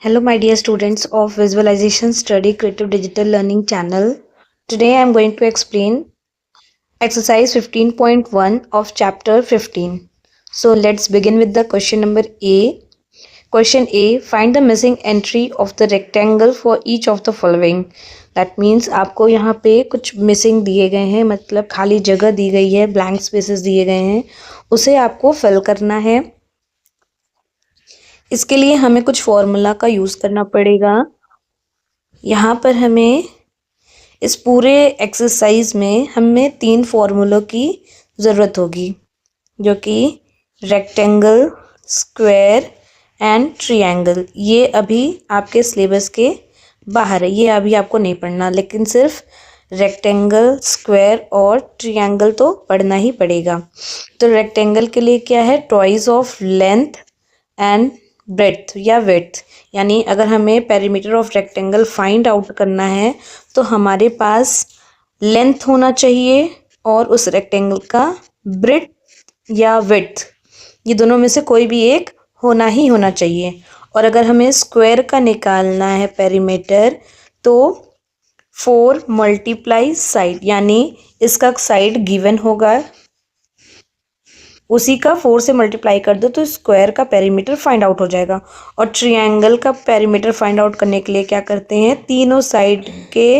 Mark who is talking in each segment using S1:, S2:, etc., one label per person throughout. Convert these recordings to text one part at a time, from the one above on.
S1: Hello, my dear students of Visualization Study Creative Digital Learning channel. Today I am going to explain exercise 15.1 of chapter 15. So let's begin with the question number A. Question A. Find the missing entry of the rectangle for each of the following. That means आपको यहाँ पे कुछ missing दिए गए हैं, मतलब खाली जगह दी गई है, ब्लैंक स्पेसेस दिए गए हैं, उसे आपको फिल करना है। इसके लिए हमें कुछ फॉर्मूला का यूज़ करना पड़ेगा। यहाँ पर हमें इस पूरे एक्सरसाइज में हमें 3 फॉर्मूलों की ज़रूरत होगी, जो कि रेक्टेंगल, स्क्वायर एंड ट्रायंगल। ये अभी आपके सिलेबस के बाहर है, ये अभी आपको नहीं पढ़ना, लेकिन सिर्फ रेक्टेंगल, स्क्वायर और ट्रायंगल तो पढ़ना ही पड़ेगा। तो रेक्टेंगल के लिए क्या है, twice of length and breadth या विड्थ, यानी अगर हमें perimeter of rectangle find out करना है तो हमारे पास लेंथ होना चाहिए और उस रेक्टेंगल का ब्रेड्थ या विड्थ, ये दोनों में से कोई भी एक होना ही होना चाहिए। और अगर हमें स्क्वायर का निकालना है पेरीमीटर, तो 4 मल्टीप्लाई साइड, यानी इसका साइड गिवन होगा, उसी का 4 से मल्टीप्लाई कर दो तो स्क्वायर का पेरीमीटर फाइंड आउट हो जाएगा। और ट्रायंगल का पेरीमीटर फाइंड आउट करने के लिए क्या करते हैं, तीनों साइड के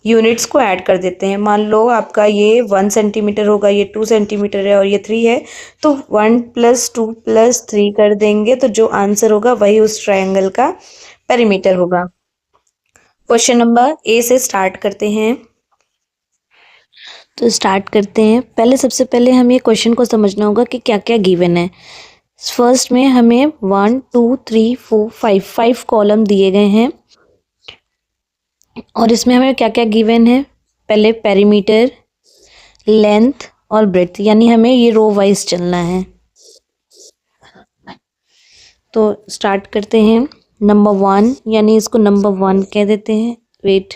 S1: यूनिट्स को ऐड कर देते हैं। मान लो आपका ये 1 सेंटीमीटर होगा, ये 2 सेंटीमीटर है और ये 3 है, तो 1 + 2 + 3 कर देंगे तो जो आंसर होगा वही उस ट्रायंगल का पेरीमीटर होगा। क्वेश्चन नंबर ए से स्टार्ट करते हैं। तो स्टार्ट करते हैं। पहले सबसे पहले हमें क्वेश्चन को समझना होगा कि क्या क्या गिवन है। फर्स्ट में हमें 1 2 3 4 5 कॉलम दिए गए हैं और इसमें हमें क्या क्या गिवन है। पहले पेरीमीटर, लेंथ और ब्रेड्थ, यानी हमें ये रो वाइज चलना है। तो स्टार्ट करते हैं। नंबर 1, यानी इसको नंबर 1 कह देते हैं। वेट,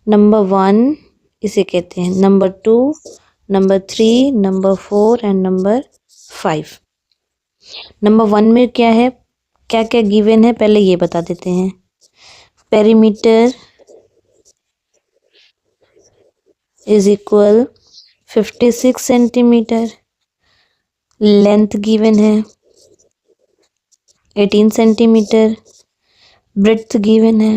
S1: नंबर 1 इसे कहते हैं। Number 2, number 3, number 4 and number 5। Number 1 में क्या है, क्या क्या गिवन है, पहले ये बता देते हैं। Perimeter is equal 56 centimetre, length given है 18 सेंटीमीटर, ब्रेड्थ गिवन है,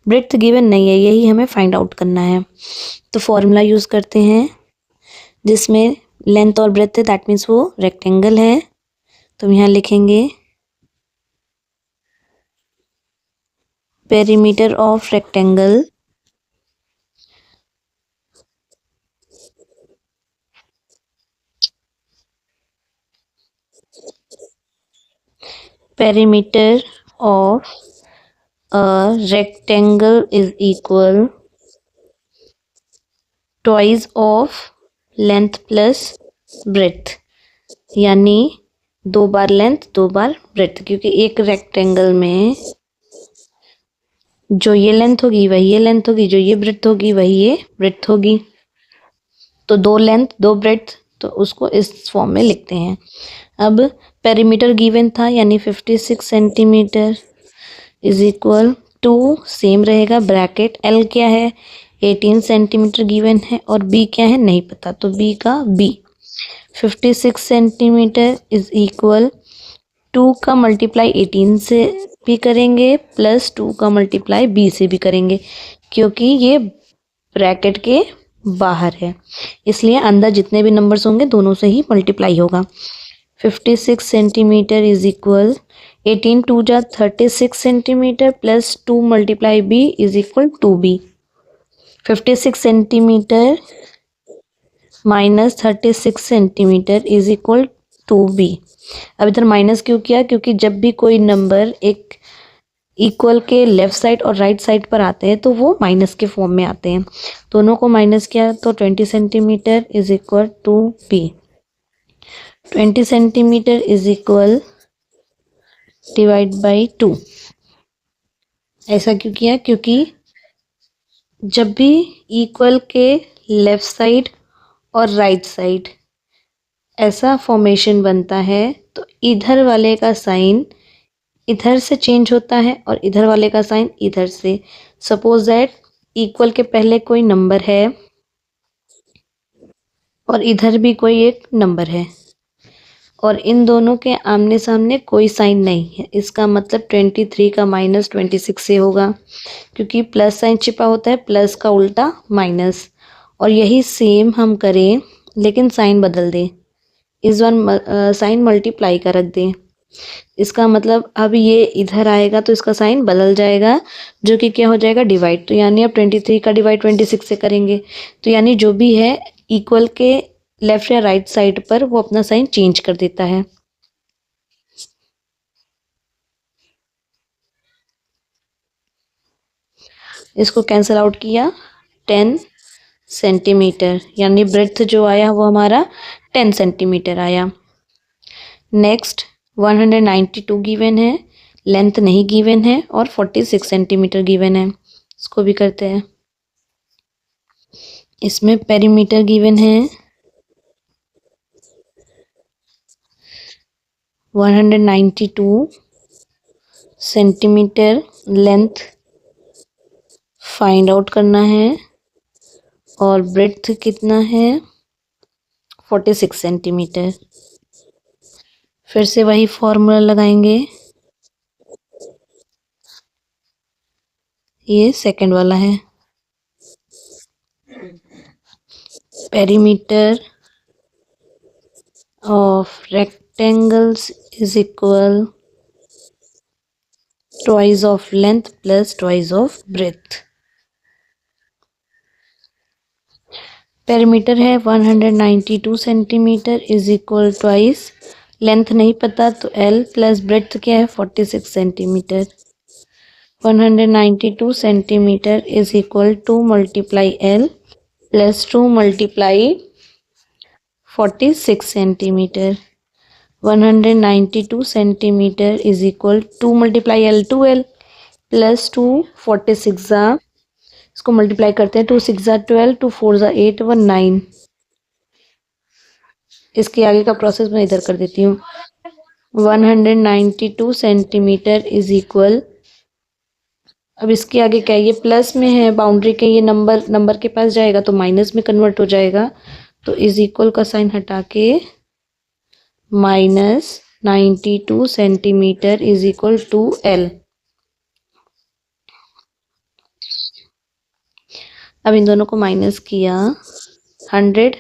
S1: ब्रेड्थ गिवन नहीं है, यही हमें फाइंड आउट करना है। तो फॉर्मूला यूज़ करते हैं जिसमें लेंथ और ब्रेड्थ है, दैट मीन्स वो रेक्टेंगल है। तो यहाँ लिखेंगे perimeter of rectangle perimeter of a rectangle is equal twice of length plus breadth, यानी 2 बार लेंथ 2 बार ब्रेड्थ, क्योंकि एक रेक्टेंगल में जो ये लेंथ होगी वही ये लेंथ होगी, जो ये ब्रेड्थ होगी वही ये ब्रेड्थ होगी। तो 2 लेंथ 2 ब्रेड्थ, तो उसको इस फॉर्म में लिखते हैं। अब पेरीमीटर गिवन था, यानी 56 centimetre is equal to, same रहेगा ब्रैकेट, एल क्या है 18 सेंटीमीटर गिवन है और बी क्या है नहीं पता, तो बी का बी। 56 सेंटीमीटर इज इक्वल 2 का मल्टीप्लाई 18 से भी करेंगे प्लस 2 का मल्टीप्लाई बी से भी करेंगे, क्योंकि ये ब्रैकेट के बाहर है, इसलिए अंदर जितने भी नंबर्स होंगे दोनों से ही मल्टीप्लाई होगा। 56 सेंटीमीटर इज इक्वल 18 2 जा 36 centimetre plus 2 multiply b is equal 2b। 56 centimetre minus 36 centimetre is equal 2b। अब इधर माइनस क्यों किया, क्योंकि जब भी कोई नंबर एक इक्वल के लेफ्ट साइड और राइट साइड पर आते हैं तो वो माइनस के फॉर्म में आते हैं। दोनों को माइनस किया तो 20 centimetre is equal to b। 20 centimetre is equal divide by 2। ऐसा क्यों किया, क्योंकि जब भी इक्वल के लेफ्ट साइड और राइट साइड ऐसा फॉर्मेशन बनता है तो इधर वाले का साइन इधर से चेंज होता है और इधर वाले का साइन इधर से। सपोज दैट इक्वल के पहले कोई नंबर है और इधर भी कोई एक नंबर है और इन दोनों के आमने सामने कोई साइन नहीं है। इसका मतलब 23 का माइनस 26 से होगा, क्योंकि प्लस साइन छिपा होता है, प्लस का उल्टा माइनस। और यही सेम हम करें लेकिन साइन बदल दें, इस बार साइन मल्टीप्लाई का रख दें। इसका मतलब अब ये इधर आएगा तो इसका साइन बदल जाएगा, जो कि क्या हो जाएगा, डिवाइड। तो यानी अब 23 का डिवाइड 26 से करेंगे, तो यानी जो भी है इक्वल के लेफ्ट या राइट साइड पर वो अपना साइन चेंज कर देता है। इसको कैंसिल आउट किया, 10 सेंटीमीटर, यानी ब्रेड्थ जो आया वो हमारा 10 सेंटीमीटर आया। नेक्स्ट 192 गिवन है, लेंथ नहीं गिवन है और 46 सेंटीमीटर गिवन है। इसको भी करते हैं। इसमें पेरीमीटर गिवन है 192 सेंटीमीटर, लेंथ फाइंड आउट करना है और ब्रेड्थ कितना है 46 सेंटीमीटर। फिर से वही फॉर्मूला लगाएंगे, ये सेकंड वाला है। Perimeter of rectangles is equal twice of length plus twice of breadth. Perimeter है 192 centimetre is equal twice, length नहीं पता तो L प्लस ब्रेड्थ क्या है 46 centimetre. 192 centimetre is equal 2 multiply L plus 2 multiply 46 centimetre. 192 centimetre is equal 2 multiply L 2L plus 2 46 ज़ा, इसको multiply करते हैं, 2 6 ज़ा 12, 2 4 ज़ा 8, 1 9। इसके आगे का प्रोसेस मैं इधर कर देती हूँ। 192 सेंटीमीटर इज इक्वल, अब इसके आगे क्या है, ये प्लस में है बाउंड्री के, ये नंबर के पास जाएगा तो माइनस में कन्वर्ट हो जाएगा, तो इज इक्वल का साइन हटा के -92 centimetre is equal to L। अब इन दोनों को माइनस किया, 100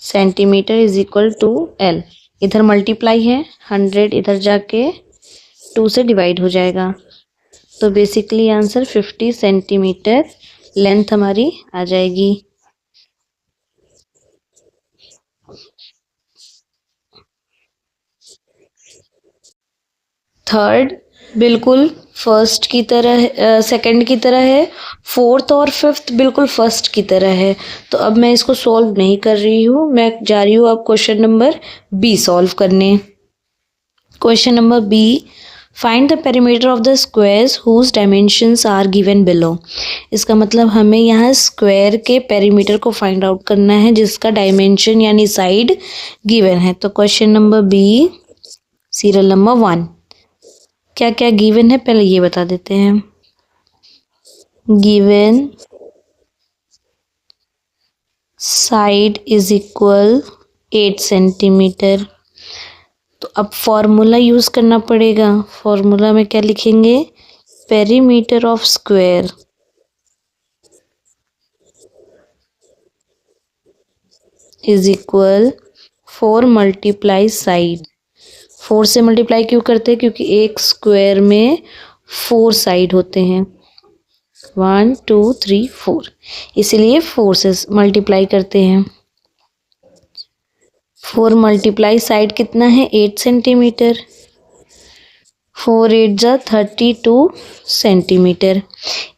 S1: centimetre is equal to L। इधर मल्टीप्लाई है, 100 इधर जाके 2 से डिवाइड हो जाएगा, तो बेसिकली आंसर 50 सेंटीमीटर लेंथ हमारी आ जाएगी। थर्ड बिल्कुल फर्स्ट की तरह, सेकंड की तरह है। फोर्थ और फिफ्थ बिल्कुल फर्स्ट की तरह है। तो अब मैं इसको सॉल्व नहीं कर रही हूँ, मैं जा रही हूँ अब क्वेश्चन नंबर बी सॉल्व करने। Question number B, find the perimeter of the squares whose dimensions are given below. इसका मतलब हमें यहाँ स्क्वायर के पेरीमीटर को फाइंड आउट करना है जिसका डायमेंशन यानी साइड गिवन है। तो question number B, serial number 1, क्या क्या गिवन है पहले ये बता देते हैं। Given side is equal 8 centimetre. तो अब फॉर्मूला यूज करना पड़ेगा। फॉर्मूला में क्या लिखेंगे, perimeter of square is equal 4 multiply side. 4 से मल्टीप्लाई क्यों करते हैं, क्योंकि एक स्क्वायर में 4 साइड होते हैं, 1 2 3 4, इसीलिए 4 से मल्टीप्लाई करते हैं। 4 मल्टीप्लाई साइड कितना है 8 सेंटीमीटर, 4 8 जा 32 सेंटीमीटर।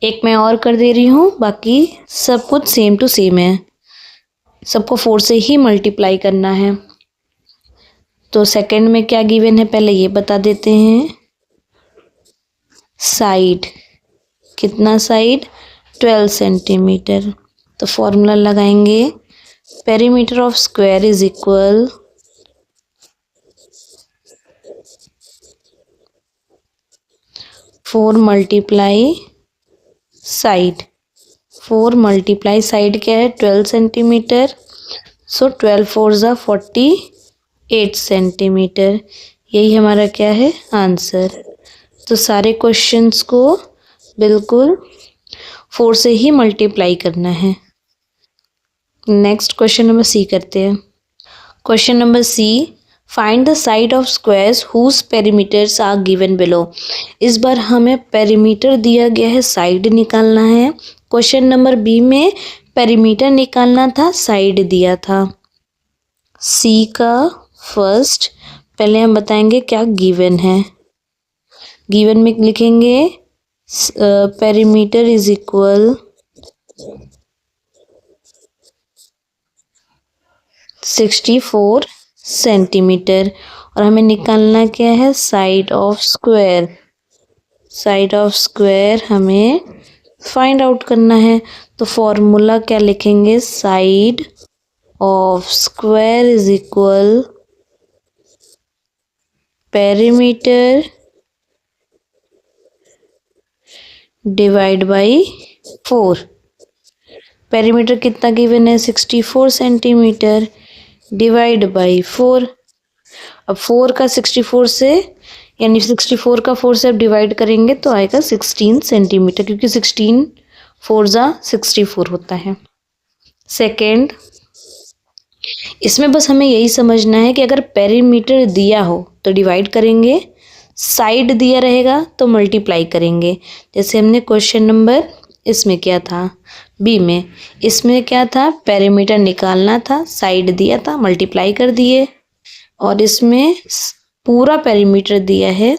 S1: एक मैं और कर दे रही हूँ, बाकी सब कुछ सेम टू सेम है, सबको 4 से ही मल्टीप्लाई करना है। तो सेकंड में क्या गिवन है पहले ये बता देते हैं। साइड कितना, साइड 12 सेंटीमीटर। तो फॉर्मूला लगाएंगे, perimeter of square is equal 4 multiply side. 4 multiply side क्या है 12 सेंटीमीटर, सो 12 4 ज़ा 48 सेंटीमीटर। यही हमारा क्या है आंसर। तो सारे क्वेश्चंस को बिल्कुल 4 से ही मल्टीप्लाई करना है। नेक्स्ट क्वेश्चन नंबर सी करते हैं। Question number C, find the side of squares whose perimeters are given below. इस बार हमें पेरीमीटर दिया गया है, साइड निकालना है। क्वेश्चन नंबर बी में पेरीमीटर निकालना था, साइड दिया था। सी का फर्स्ट पहले हम बताएंगे क्या गिवन है। गिवन में लिखेंगे पेरीमीटर इज इक्वल 64 सेंटीमीटर और हमें निकालना क्या है side of square. Side of square हमें फाइंड आउट करना है। तो फॉर्मूला क्या लिखेंगे, side of square is equal perimeter divide by 4। Perimeter कितना गिवन है 64 सेंटीमीटर डिवाइड बाई 4। अब 4 का 64 से यानी 64 का 4 से अब डिवाइड करेंगे तो आएगा 16 सेंटीमीटर, क्योंकि 16 4 ज़ा 64 होता है। सेकेंड, इसमें बस हमें यही समझना है कि अगर पेरीमीटर दिया हो तो डिवाइड करेंगे, साइड दिया रहेगा तो मल्टीप्लाई करेंगे। जैसे हमने क्वेश्चन नंबर इसमें क्या था बी में, इसमें क्या था पेरीमीटर निकालना था, साइड दिया था, मल्टीप्लाई कर दिए। और इसमें पूरा पेरीमीटर दिया है,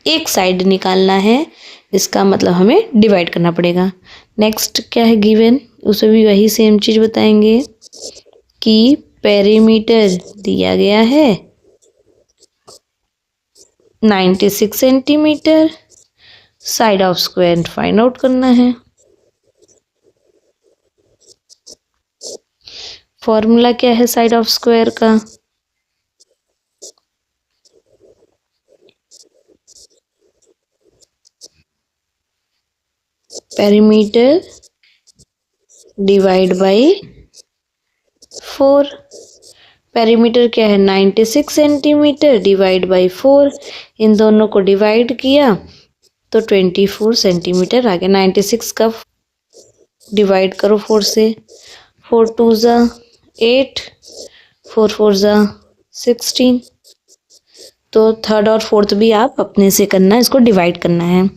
S1: एक साइड निकालना है, इसका मतलब हमें डिवाइड करना पड़ेगा। नेक्स्ट क्या है गिवन, उसे भी वही सेम चीज़ बताएंगे कि पेरीमीटर दिया गया है 96 centimetre, side of square find out करना है। फॉर्मूला क्या है साइड ऑफ स्क्वायर का, पेरीमीटर डिवाइड बाई 4। पेरीमीटर क्या है 96 सेंटीमीटर डिवाइड बाई 4। इन दोनों को डिवाइड किया तो 24 सेंटीमीटर आ गया। 96 का डिवाइड करो 4 से, 4 2 ज़ा 8, 4 4 ज़ा 16। तो थर्ड और फोर्थ भी आप अपने से करना, इसको डिवाइड करना है।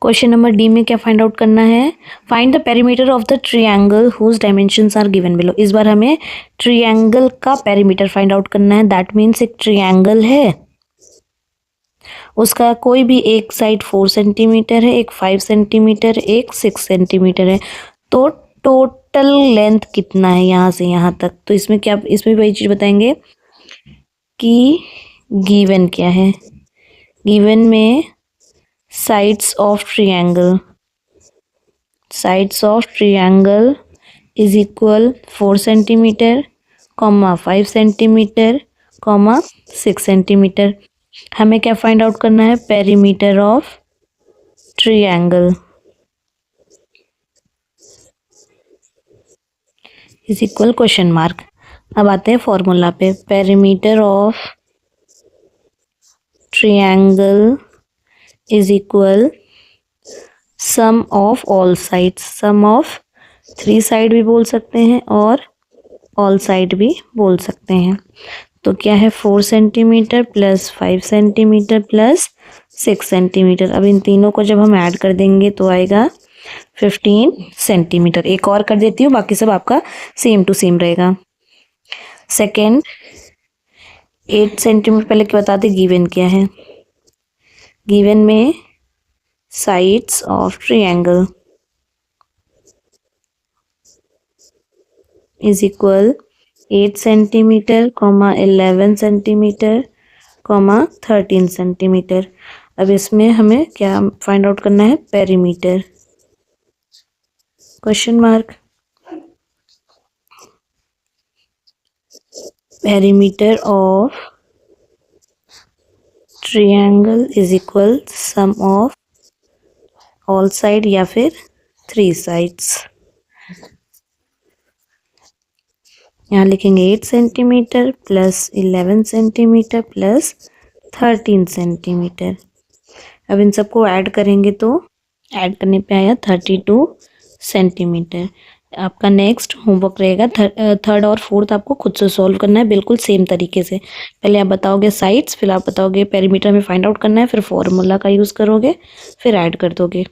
S1: क्वेश्चन नंबर डी में क्या फाइंड आउट करना है, find the perimeter of the triangle whose dimensions are given below. इस बार हमें ट्रायंगल का पेरीमीटर फाइंड आउट करना है। दैट मीन्स एक ट्रायंगल है, उसका कोई भी एक साइड 4 सेंटीमीटर है, एक 5 सेंटीमीटर, एक 6 सेंटीमीटर है। तो टोटल लेंथ कितना है यहाँ से यहाँ तक। तो इसमें क्या, इसमें वही चीज़ बताएंगे कि गिवन क्या है। गिवन में sides of triangle, sides of triangle is equal 4 centimetre, 5 centimetre, 6 centimetre. हमें क्या फाइंड आउट करना है, perimeter of triangle is equal question mark. अब आते हैं फॉर्मूला पे, perimeter of triangle is equal sum of all sides. Sum of 3 side भी बोल सकते हैं और ऑल साइड भी बोल सकते हैं। तो क्या है 4 centimetre plus 5 centimetre plus 6 centimetre. अब इन तीनों को जब हम ऐड कर देंगे तो आएगा 15 सेंटीमीटर। एक और कर देती हूँ, बाकी सब आपका सेम टू सेम रहेगा। सेकेंड, 8 सेंटीमीटर पहले क्या बता दें गिवन क्या है। गिवन में sides of triangle is equal 8 centimetre, 11 centimetre, 13 centimetre. अब इसमें हमें क्या फाइंड आउट करना है, perimeter, question mark. Perimeter of triangle is equal sum of all side या फिर 3 साइड्स। यहाँ लिखेंगे 8 centimetre plus 11 centimetre plus 13 centimetre. अब इन सबको ऐड करेंगे तो ऐड करने पे आया 32 सेंटीमीटर। आपका नेक्स्ट होमवर्क रहेगा थर्ड और फोर्थ आपको खुद से सॉल्व करना है बिल्कुल सेम तरीके से। पहले आप बताओगे साइड्स, फिर आप बताओगे पेरीमीटर में फाइंड आउट करना है, फिर फॉर्मूला का यूज़ करोगे, फिर ऐड कर दोगे।